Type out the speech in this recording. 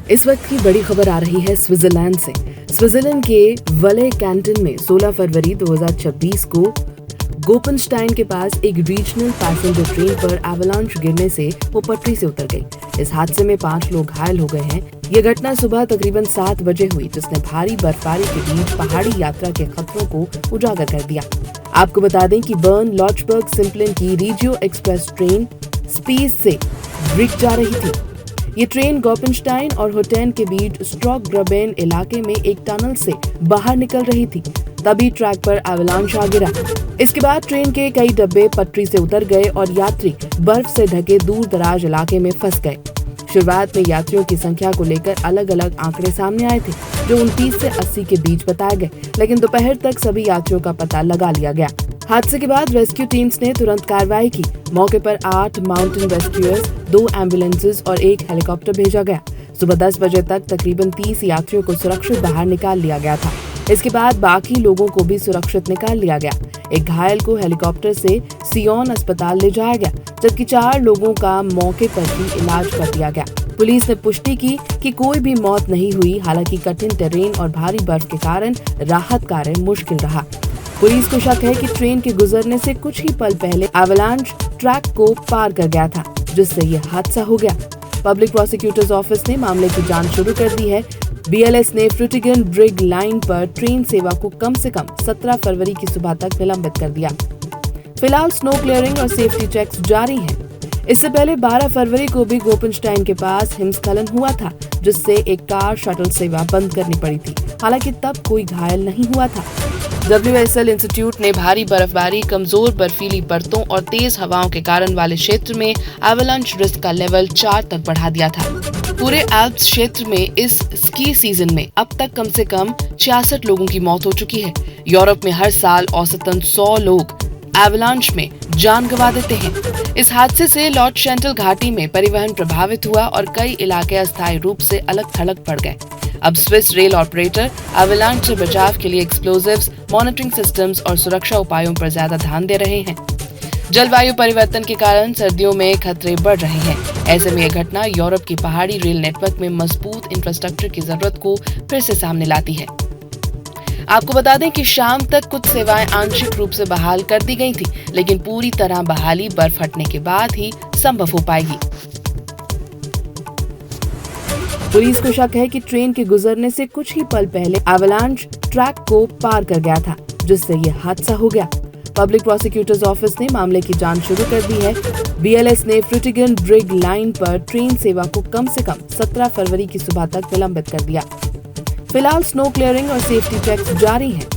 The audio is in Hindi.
इस वक्त की बड़ी खबर आ रही है स्विट्जरलैंड से। स्विट्जरलैंड के वले कैंटन में 16 फरवरी 2026 को गोपेनस्टाइन के पास एक रीजनल पैसेंजर ट्रेन पर एवलांच गिरने से वो पटरी से उतर गई। इस हादसे में 5 लोग घायल हो गए हैं। ये घटना सुबह तकरीबन 7 बजे हुई, जिसने भारी बर्फबारी के बीच पहाड़ी यात्रा के खतरों को उजागर कर दिया। आपको बता दें कि बर्न लॉचबर्ग सिम्पलन की रीजियो एक्सप्रेस ट्रेन स्पीज से ब्रिक जा रही थी। ये ट्रेन गोपेनस्टाइन और होटेन के बीच स्ट्रॉक ग्रबेन इलाके में एक टनल से बाहर निकल रही थी, तभी ट्रैक पर एवलांच आ गिरा। इसके बाद ट्रेन के कई डब्बे पटरी से उतर गए और यात्री बर्फ से ढके दूर दराज इलाके में फंस गए। शुरुआत में यात्रियों की संख्या को लेकर अलग अलग आंकड़े सामने आए थे, जो 29 से 80 के बीच बताए गए, लेकिन दोपहर तक सभी यात्रियों का पता लगा लिया गया। हादसे के बाद रेस्क्यू टीम्स ने तुरंत कार्रवाई की। मौके पर 8 माउंटेन रेस्क्यूअर्स, 2 एम्बुलेंसेज और 1 हेलीकॉप्टर भेजा गया। सुबह 10 बजे तक तकरीबन 30 यात्रियों को सुरक्षित बाहर निकाल लिया गया था। इसके बाद बाकी लोगों को भी सुरक्षित निकाल लिया गया। एक घायल को हेलीकॉप्टर से सियोन अस्पताल ले जाया गया, जबकि 4 लोगों का मौके पर ही इलाज कर दिया गया। पुलिस ने पुष्टि की कि कोई भी मौत नहीं हुई। हालांकि कठिन टेरेन और भारी बर्फ के कारण राहत कार्य मुश्किल रहा। पुलिस को शक है कि ट्रेन के गुजरने से कुछ ही पल पहले एवलांच ट्रैक को पार कर गया था, जिससे ये हादसा हो गया। पब्लिक प्रोसिक्यूटर्स ऑफिस ने मामले की जांच शुरू कर दी है। बीएलएस ने फ्रूटिगन ब्रिग लाइन पर ट्रेन सेवा को कम से कम 17 फरवरी की सुबह तक निलंबित कर दिया। फिलहाल स्नो क्लियरिंग और सेफ्टी चेक्स जारी हैं। इससे पहले 12 फरवरी को भी गोपेनस्टाइन के पास हिमस्खलन हुआ था, जिससे एक कार शटल सेवा बंद करनी पड़ी थी। हालांकि तब कोई घायल नहीं हुआ था। WSL इंस्टीट्यूट ने भारी बर्फबारी, कमजोर बर्फीली परतों और तेज हवाओं के कारण वाले क्षेत्र में एवलांच रिस्क का लेवल 4 तक बढ़ा दिया था। पूरे एल्प्स क्षेत्र में इस स्की सीजन में अब तक कम से कम 66 लोगों की मौत हो चुकी है। यूरोप में हर साल औसतन 100 लोग एवलांच में जान गंवा देते हैं। इस हादसे से लॉर्ड शेंटल घाटी में परिवहन प्रभावित हुआ और कई इलाके अस्थायी रूप से अलग थलग पड़ गए। अब स्विस रेल ऑपरेटर एवलांच से बचाव के लिए एक्सप्लोजिव्स, मॉनिटरिंग सिस्टम्स और सुरक्षा उपायों पर ज्यादा ध्यान दे रहे हैं। जलवायु परिवर्तन के कारण सर्दियों में खतरे बढ़ रहे हैं। ऐसे में यह घटना यूरोप की पहाड़ी रेल नेटवर्क में मजबूत इंफ्रास्ट्रक्चर की जरूरत को फिर से सामने लाती है। आपको बता दें कि शाम तक कुछ सेवाएं आंशिक रूप से बहाल कर दी गई थी, लेकिन पूरी तरह बहाली बर्फ हटने के बाद ही संभव हो पाएगी। पुलिस को शक है कि ट्रेन के गुजरने से कुछ ही पल पहले एवलांच ट्रैक को पार कर गया था, जिससे ये हादसा हो गया। पब्लिक प्रोसिक्यूटर्स ऑफिस ने मामले की जांच शुरू कर दी है। बीएलएस ने फ्रूटिगन ब्रिग लाइन पर ट्रेन सेवा को कम से कम 17 फरवरी की सुबह तक निलंबित कर दिया। फिलहाल स्नो क्लियरिंग और सेफ्टी चेक्स जारी हैं।